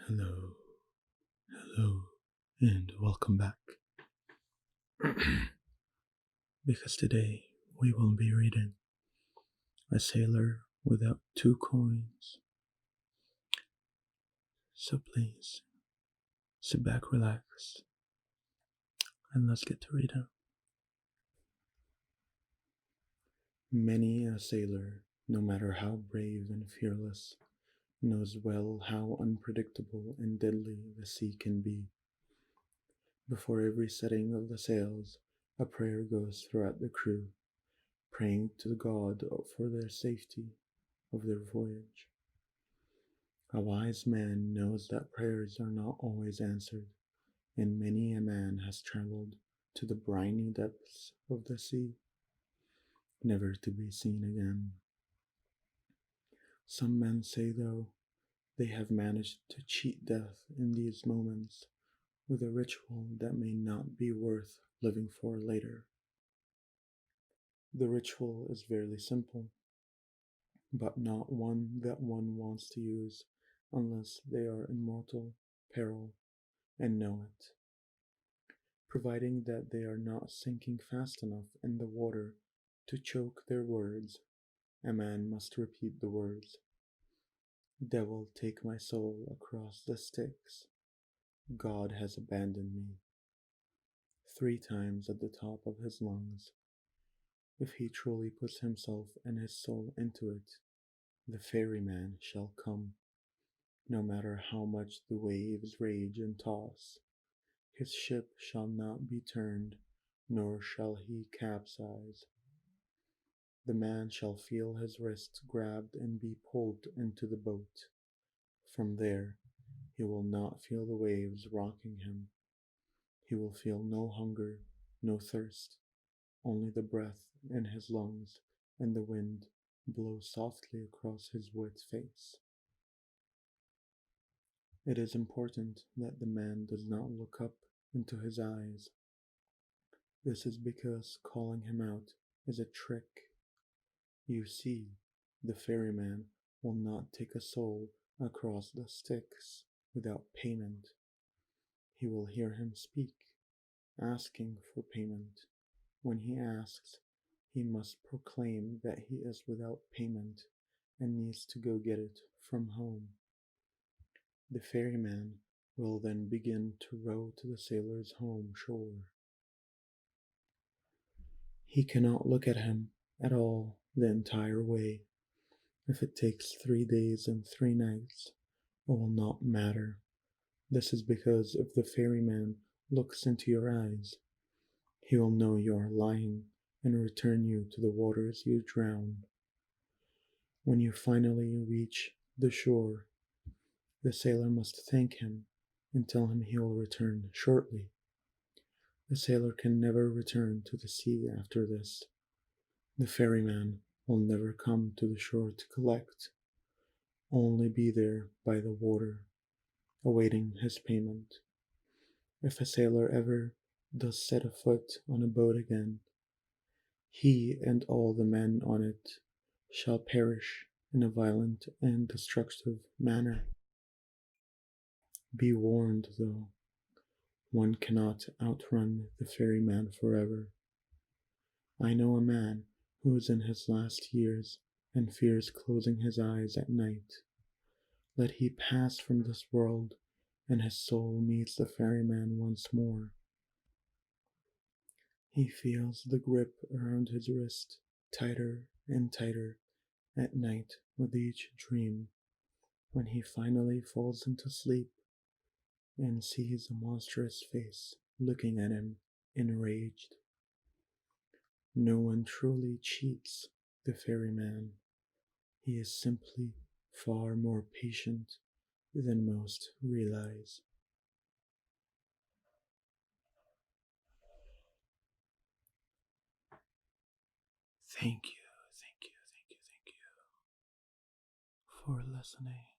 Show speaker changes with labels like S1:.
S1: Hello, hello, and welcome back. Because today we will be reading A Sailor Without Two Coins. So please, sit back, relax, and let's get to reading. Many a sailor, no matter how brave and fearless, knows well how unpredictable and deadly the sea can be. Before every setting of the sails, a prayer goes throughout the crew, praying to God for their safety of their voyage. A wise man knows that prayers are not always answered, and many a man has traveled to the briny depths of the sea, never to be seen again. Some men say, though, they have managed to cheat death in these moments with a ritual that may not be worth living for later. The ritual is very simple, but not one that one wants to use unless they are in mortal peril and know it. Providing that they are not sinking fast enough in the water to choke their words, a man must repeat the words, "Devil, take my soul across the Styx. God has abandoned me," 3 times at the top of his lungs. If he truly puts himself and his soul into it, the ferryman shall come. No matter how much the waves rage and toss, his ship shall not be turned, nor shall he capsize. The man shall feel his wrists grabbed and be pulled into the boat. From there, he will not feel the waves rocking him. He will feel no hunger, no thirst, only the breath in his lungs and the wind blow softly across his wet face. It is important that the man does not look up into his eyes. This is because calling him out is a trick. You see, the ferryman will not take a soul across the Styx without payment. He will hear him speak, asking for payment. When he asks, he must proclaim that he is without payment and needs to go get it from home. The ferryman will then begin to row to the sailor's home shore. He cannot look at him at all the entire way. If it takes 3 days and 3 nights, it will not matter. This is because if the ferryman looks into your eyes, he will know you are lying and return you to the waters you drowned. When you finally reach the shore, the sailor must thank him and tell him he will return shortly. The sailor can never return to the sea after this. The ferryman will never come to the shore to collect, only be there by the water, awaiting his payment. If a sailor ever does set a foot on a boat again, he and all the men on it shall perish in a violent and destructive manner. Be warned, though, one cannot outrun the ferryman forever. I know a man who is in his last years and fears closing his eyes at night. Let he pass from this world, and his soul meets the ferryman once more. He feels the grip around his wrist tighter and tighter at night with each dream, when he finally falls into sleep and sees a monstrous face looking at him, enraged. No one truly cheats the ferryman. He is simply far more patient than most realize. Thank you for listening.